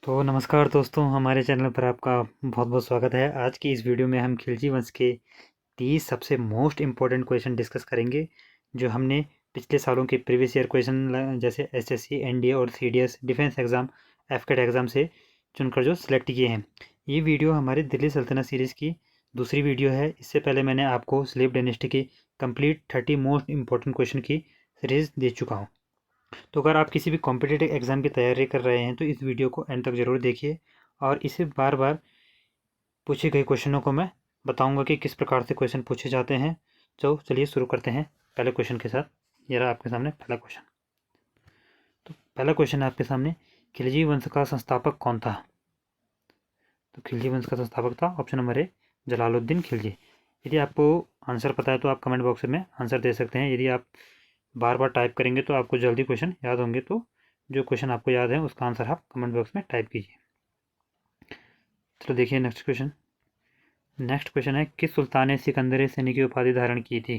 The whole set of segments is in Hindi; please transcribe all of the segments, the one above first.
तो नमस्कार दोस्तों, हमारे चैनल पर आपका बहुत बहुत स्वागत है। आज की इस वीडियो में हम खिलजी वंश के 30 सबसे मोस्ट इम्पॉर्टेंट क्वेश्चन डिस्कस करेंगे, जो हमने पिछले सालों के प्रीवियस ईयर क्वेश्चन जैसे एसएससी, एनडीए और सीडीएस डिफेंस एग्ज़ाम, एफकेट एग्ज़ाम से चुनकर जो सिलेक्ट किए हैं। ये वीडियो हमारे दिल्ली सल्तनत सीरीज़ की दूसरी वीडियो है। इससे पहले मैंने आपको स्लेव डायनेस्टी की कंप्लीट 30 मोस्ट इम्पॉर्टेंट क्वेश्चन की सीरीज़ दे चुका हूँ। तो अगर आप किसी भी कॉम्पिटिटिव एग्ज़ाम की तैयारी कर रहे हैं तो इस वीडियो को एंड तक ज़रूर देखिए, और इसे बार बार पूछे गए क्वेश्चनों को मैं बताऊंगा कि किस प्रकार से क्वेश्चन पूछे जाते हैं। तो चलिए शुरू करते हैं पहले क्वेश्चन के साथ। ये रहा आपके सामने पहला क्वेश्चन। तो पहला क्वेश्चन है आपके सामने, खिलजी वंश का संस्थापक कौन था? तो खिलजी वंश का संस्थापक था ऑप्शन नंबर ए, जलालुद्दीन खिलजी। यदि आपको आंसर पता है तो आप कमेंट बॉक्स में आंसर दे सकते हैं। यदि आप बार बार टाइप करेंगे तो आपको जल्दी क्वेश्चन याद होंगे, तो जो क्वेश्चन आपको याद है उसका आंसर आप कमेंट बॉक्स में टाइप कीजिए। चलो देखिए नेक्स्ट क्वेश्चन। नेक्स्ट क्वेश्चन है, किस सुल्तान ने सिकंदर सैनी की उपाधि धारण की थी?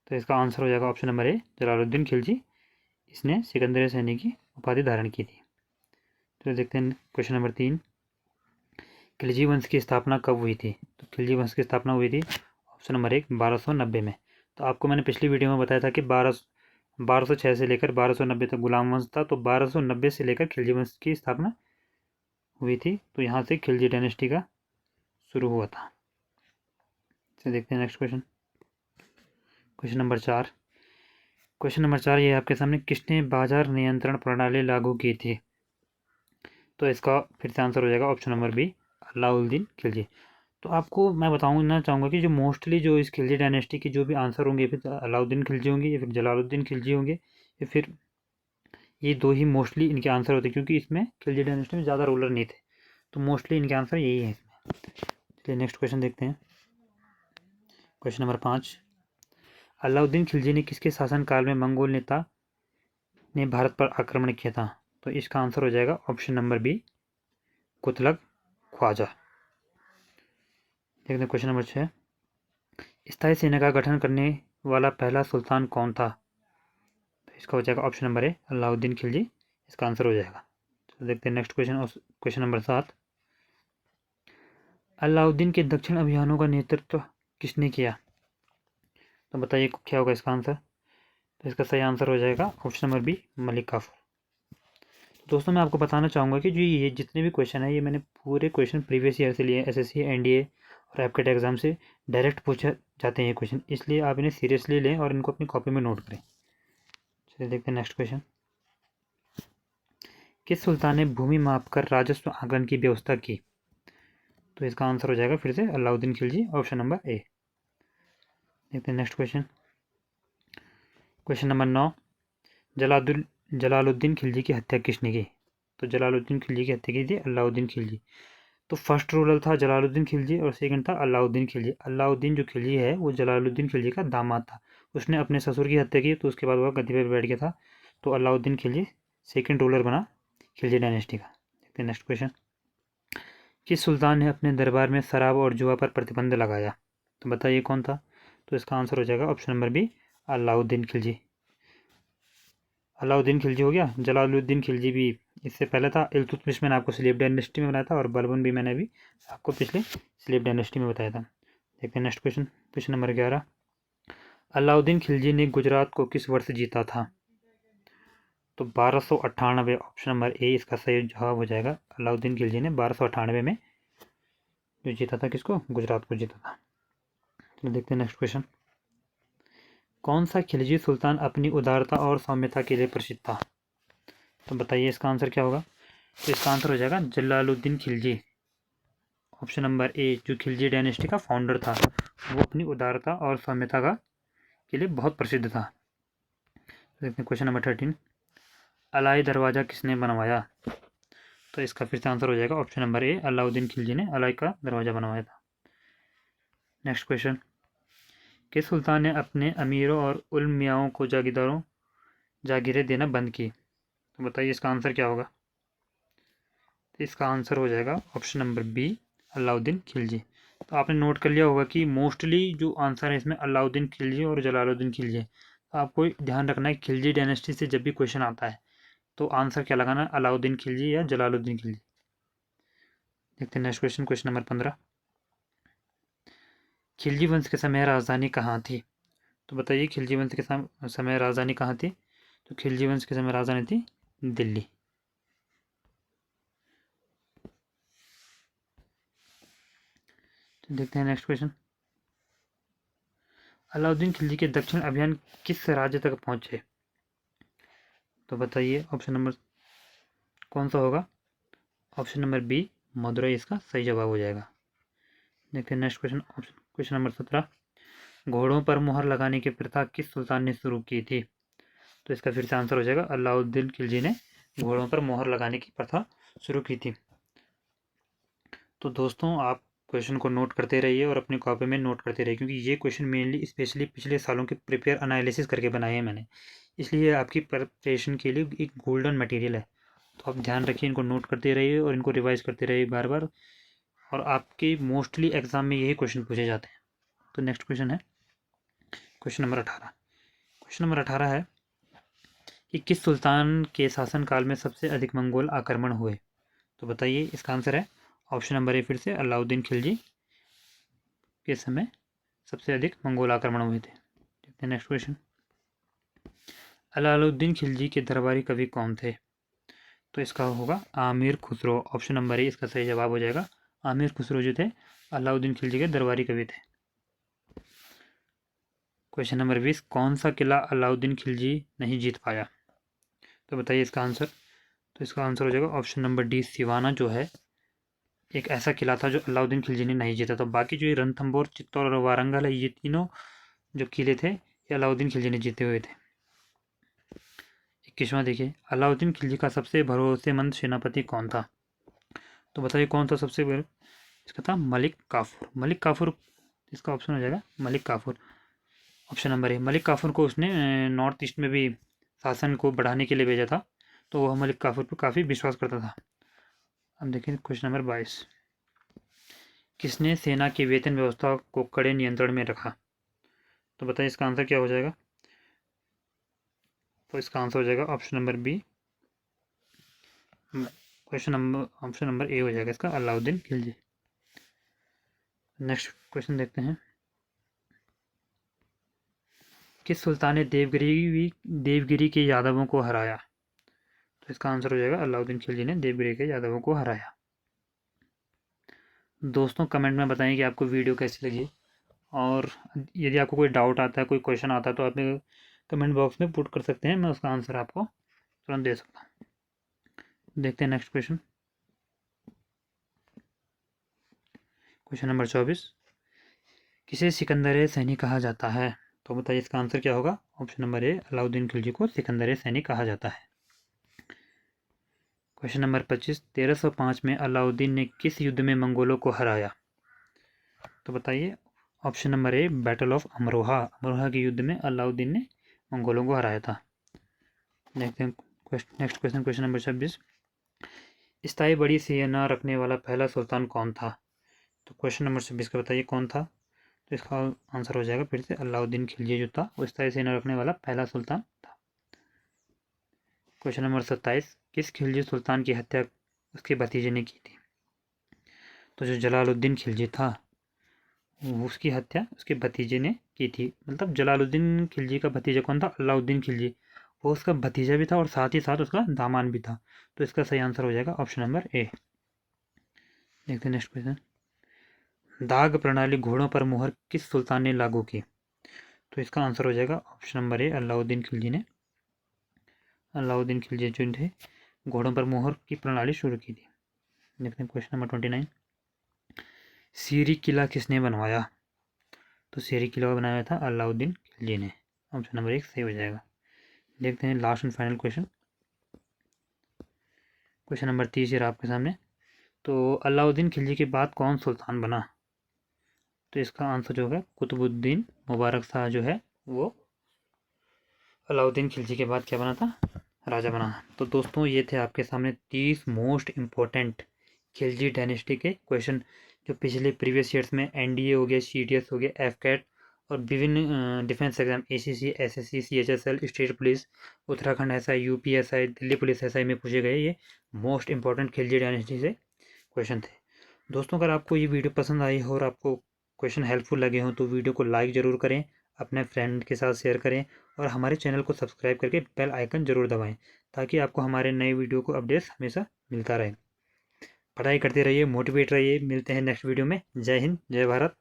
तो इसका आंसर हो जाएगा ऑप्शन नंबर ए, जलालुद्दीन खिलजी। इसने सिकंदर सैनी की उपाधि धारण की थी। तो देखते हैं क्वेश्चन नंबर 3, खिलजी वंश की स्थापना कब हुई थी? तो खिलजी वंश की स्थापना हुई थी ऑप्शन नंबर 1, 1290 में। तो आपको मैंने पिछली वीडियो में बताया था कि 1206 से लेकर 1290 तक गुलाम वंश था, तो 1290 से लेकर खिलजी वंश की स्थापना हुई थी। तो यहाँ से खिलजी डायनेस्टी का शुरू हुआ था। चलिए देखते हैं next question. Question number 4। Question number 4 ये आपके सामने, किसने बाजार नियंत्रण प्रणाली लागू की थी? तो इसका फिर से आंसर हो जाएगा option number B, Alauddin Khilji. तो आपको मैं बताऊंगा चाहूँगा कि जो मोस्टली जो इस खिलजी डायनेस्टी के जो भी आंसर होंगे, फिर अलाउद्दीन खिलजी होंगे या फिर जलालुद्दीन खिलजी होंगे, या फिर ये दो ही मोस्टली इनके आंसर होते हैं, क्योंकि इसमें खिलजी डायनेस्टी में ज़्यादा रूलर नहीं थे। तो मोस्टली इनके आंसर यही है इसमें। चलिए नेक्स्ट क्वेश्चन देखते हैं। क्वेश्चन नंबर 5, अलाउद्दीन खिलजी ने किसके शासनकाल में मंगोल नेता ने भारत पर आक्रमण किया था? तो इसका आंसर हो जाएगा ऑप्शन नंबर बी, कुतलक ख्वाजा। देखते हैं क्वेश्चन नंबर 6, स्थायी सेना का गठन करने वाला पहला सुल्तान कौन था? तो इसका हो जाएगा ऑप्शन नंबर ए, अलाउद्दीन खिलजी। इसका आंसर हो जाएगा। तो देखते हैं नेक्स्ट क्वेश्चन। और क्वेश्चन नंबर 7, अलाउद्दीन के दक्षिण अभियानों का नेतृत्व किसने किया? तो बताइए क्या होगा इसका आंसर। तो इसका सही आंसर हो जाएगा option number B, Malik Kafur. दोस्तों मैं आपको बताना चाहूँगा कि जो ये जितने भी क्वेश्चन है, ये मैंने पूरे क्वेश्चन प्रीवियस ईयर से लिए, एसएससी, एनडीए और एफकेट एग्जाम से डायरेक्ट पूछे जाते हैं ये क्वेश्चन, इसलिए आप इन्हें सीरियसली लें और इनको अपनी कॉपी में नोट करें। चलिए देखते हैं नेक्स्ट क्वेश्चन। किस सुल्तान ने भूमि माप कर राजस्व आंकलन की व्यवस्था की? तो इसका आंसर हो जाएगा फिर से अलाउद्दीन खिलजी, ऑप्शन नंबर ए। देखते हैं next question. Question number 9, Jalaluddin Khilji की हत्या किसने की? तो जलालुद्दीन खिलजी की हत्या की थी अलाउद्दीन खिलजी। तो फर्स्ट रूलर था जलालुद्दीन खिलजी और सेकंड था अलाउद्दीन खिलजी। अलाउद्दीन जो खिलजी है वो जलालुद्दीन खिलजी का दामाद था। उसने अपने ससुर की हत्या की, तो उसके बाद वह गद्दी पर बैठ गया था। तो अलाउद्दीन खिलजी सेकंड रूलर बना खिलजी डायनेस्टी का। देखते हैं नेक्स्ट क्वेश्चन। किस सुल्तान ने अपने दरबार में शराब और जुआ पर प्रतिबंध लगाया? तो बताइए कौन था। तो इसका आंसर हो जाएगा option number B, Alauddin Khilji. Alauddin Khilji हो गया। जलालुद्दीन खिलजी भी इससे पहले था। इल्तुतमिश मैंने आपको स्लेव डायनेस्टी में बनाया था, और बलबन भी मैंने अभी आपको पिछले स्लेव डायनेस्टी में बताया था। देखते हैं next question. Question number 11, Alauddin Khilji ने गुजरात को किस वर्ष जीता था? तो 1298, ऑप्शन नंबर ए इसका सही जवाब हो जाएगा। अलाउद्दीन खिलजी ने 1298 में जो जीता था, किसको? गुजरात को जीता था। तो देखते हैं नेक्स्ट क्वेश्चन। कौन सा खिलजी सुल्तान अपनी उदारता और सौम्यता के लिए प्रसिद्ध था? तो बताइए इसका आंसर क्या होगा। तो इसका आंसर हो जाएगा जलालुद्दीन खिलजी, ऑप्शन नंबर ए। जो खिलजी डायनेस्टी का फाउंडर था, वो अपनी उदारता और सौम्यता का के लिए बहुत प्रसिद्ध था। तो देखते हैं क्वेश्चन नंबर 13, अलाई दरवाज़ा किसने बनवाया? तो इसका फिर से आंसर हो जाएगा ऑप्शन नंबर ए, अलाउद्दीन खिलजी ने अलाई का दरवाज़ा बनवाया था। नेक्स्ट क्वेश्चन, किस सुल्तान ने अपने अमीरों और उलमियाओं को जागीरें देना बंद की? तो बताइए इसका आंसर क्या होगा। तो इसका आंसर हो जाएगा option number B, Alauddin Khilji. तो आपने नोट कर लिया होगा कि मोस्टली जो आंसर है इसमें अलाउद्दीन खिलजी और जलालुद्दीन खिलजी है। तो आपको ध्यान रखना है, खिलजी डायनेस्टी से जब भी क्वेश्चन आता है तो आंसर क्या लगाना है, अलाउद्दीन खिलजी या जलालुद्दीन खिलजी। देखते हैं next question, question number 15। Khilji वंश के समय राजधानी कहाँ थी? तो बताइए खिलजी वंश के समय राजधानी कहाँ थी? तो खिलजी वंश के समय राजधानी थी दिल्ली। तो देखते हैं नेक्स्ट क्वेश्चन। अलाउद्दीन खिलजी के दक्षिण अभियान किस राज्य तक पहुंचे? तो बताइए ऑप्शन नंबर कौन सा होगा? ऑप्शन नंबर बी मदुरई इसका सही जवाब हो जाएगा। देखते हैं next question, option question number 17। घोड़ों पर मुहर लगाने की प्रथा किस सुल्तान ने शुरू की थी? तो इसका फिर से आंसर हो जाएगा अलाउद्दीन खिलजी ने घोड़ों पर मुहर लगाने की प्रथा शुरू की थी। तो दोस्तों आप क्वेश्चन को नोट करते रहिए और अपनी कॉपी में नोट करते रहिए, क्योंकि ये क्वेश्चन मेनली स्पेशली पिछले सालों के प्रिपेयर एनालिसिस करके बनाए हैं मैंने, इसलिए आपकी प्रिपरेशन के लिए एक गोल्डन मटेरियल है। तो आप ध्यान रखिए, इनको नोट करते रहिए और इनको रिवाइज करते रहिए बार बार, और आपके मोस्टली एग्जाम में यही क्वेश्चन पूछे जाते हैं। तो नेक्स्ट क्वेश्चन है क्वेश्चन नंबर 18। क्वेश्चन नंबर 18 है कि किस सुल्तान के शासनकाल में सबसे अधिक मंगोल आक्रमण हुए? तो बताइए इसका आंसर है ऑप्शन नंबर ए फिर से अलाउद्दीन खिलजी के समय सबसे अधिक मंगोल आक्रमण हुए थे। देखते हैं नेक्स्ट क्वेश्चन। अलाउद्दीन खिलजी के दरबारी कवि कौन थे? तो इसका होगा आमिर खुसरो। ऑप्शन नंबर ए इसका सही जवाब हो जाएगा। आमिर खुसरो जो थे अलाउद्दीन खिलजी के दरबारी कवि थे। Question number 20। कौन सा किला अलाउद्दीन खिलजी नहीं जीत पाया? तो बताइए इसका आंसर। तो इसका आंसर हो जाएगा ऑप्शन नंबर डी सिवाना, जो है एक ऐसा किला था जो अलाउद्दीन खिलजी ने नहीं जीता। तो बाकी जो ये रणथंबोर, चित्तौड़ और वारंगल है, ये तीनों जो किले थे ये अलाउद्दीन खिलजी ने जीते हुए थे। 21वां देखिए, अलाउद्दीन खिलजी का सबसे भरोसेमंद सेनापति कौन था? तो बताइए कौन सा सबसे इसका था मलिक काफूर। मलिक काफूर इसका ऑप्शन हो जाएगा मलिक काफूर। ऑप्शन नंबर ए, मलिक काफूर को उसने नॉर्थ ईस्ट में भी शासन को बढ़ाने के लिए भेजा था, तो वह मलिक काफूर पर काफ़ी विश्वास करता था। अब देखिए क्वेश्चन नंबर 22। किसने सेना की वेतन व्यवस्था को कड़े नियंत्रण में रखा? तो बताइए इसका आंसर क्या हो जाएगा? तो इसका आंसर हो जाएगा option number B, option number A हो जाएगा इसका अलाउद्दीन खिलजी। नेक्स्ट क्वेश्चन देखते हैं। किस सुल्तान ने देवगिरी के यादवों को हराया? तो इसका आंसर हो जाएगा अलाउद्दीन खिलजी ने देवगिरी के यादवों को हराया। दोस्तों कमेंट में बताएं कि आपको वीडियो कैसी लगी, और यदि आपको कोई डाउट आता है, कोई क्वेश्चन आता है, तो आप कमेंट बॉक्स में पुट कर सकते हैं, मैं उसका आंसर आपको तुरंत दे सकता हूँ। देखते हैं नेक्स्ट क्वेश्चन, क्वेश्चन नंबर 24। किसे सिकंदर सैनी कहा जाता है? तो बताइए इसका आंसर क्या होगा? ऑप्शन नंबर ए, अलाउद्दीन खिलजी को सिकंदर सैनी कहा जाता है। Question number 25। 1305 में अलाउद्दीन ने किस युद्ध में मंगोलों को हराया? तो बताइए option number A, battle of Amroha. Amroha के युद्ध में अलाउद्दीन ने मंगोलों को हराया था। देखते हैं नेक्स्ट क्वेश्चन, क्वेश्चन नंबर 26। स्थायी बड़ी सेना रखने वाला पहला सुल्तान कौन था? तो क्वेश्चन नंबर 26 का बताइए कौन था? तो इसका आंसर हो जाएगा फिर से अलाउद्दीन खिलजी जो था वो स्थायी सेना रखने वाला पहला सुल्तान था। Question number 27। किस खिलजी सुल्तान की हत्या उसके भतीजे ने की थी? तो जो जलालुद्दीन खिलजी था उसकी हत्या उसके भतीजे ने की थी। मतलब जलालुद्दीन खिलजी का भतीजा कौन था? अलाउद्दीन खिलजी। वो उसका भतीजा भी था और साथ ही साथ उसका दामाद भी था। तो इसका सही आंसर हो जाएगा ऑप्शन नंबर ए। देखते हैं नेक्स्ट क्वेश्चन। दाग प्रणाली घोड़ों पर मुहर किस सुल्तान ने लागू की? तो इसका आंसर हो जाएगा ऑप्शन नंबर ए, अलाउद्दीन खिलजी ने। अलाउद्दीन खिलजी जो थे घोड़ों पर मुहर की प्रणाली शुरू की थी। देखते हैं क्वेश्चन नंबर 29। सीरी किला किसने बनवाया? तो सीरी किला बनाया था अलाउद्दीन खिलजी ने। ऑप्शन नंबर 1 सही हो जाएगा। देखते हैं last and final question, question number 30 है आपके सामने। तो अलाउद्दीन खिलजी के बाद कौन सुल्तान बना? तो इसका आंसर जो है कुतुबुद्दीन मुबारक शाह जो है वो अलाउद्दीन खिलजी के बाद क्या बना था? राजा बना। तो दोस्तों ये थे आपके सामने 30 मोस्ट इम्पोर्टेंट खिलजी डायनेस्टी के क्वेश्चन, जो पिछले प्रीवियस ईयर्स में एनडीए हो गया, सीडीएस हो गया, एफकेट और विभिन्न defence exam ACC, SSC, CHSL, state police, Uttarakhand SI, UPSI, Delhi police SI में पूछे गए ये मोस्ट इंपॉर्टेंट खिलजी डायनेस्टी से क्वेश्चन थे। दोस्तों, अगर आपको ये वीडियो पसंद आई हो और आपको क्वेश्चन हेल्पफुल लगे हों तो वीडियो को लाइक ज़रूर करें, अपने फ्रेंड के साथ शेयर करें और हमारे चैनल को सब्सक्राइब करके बेल आइकन ज़रूर दबाएं ताकि आपको हमारे नए वीडियो को अपडेट्स हमेशा मिलता रहे। पढ़ाई करते रहिए, मोटिवेट रहिए। मिलते हैं नेक्स्ट वीडियो में। जय हिंद, जय भारत।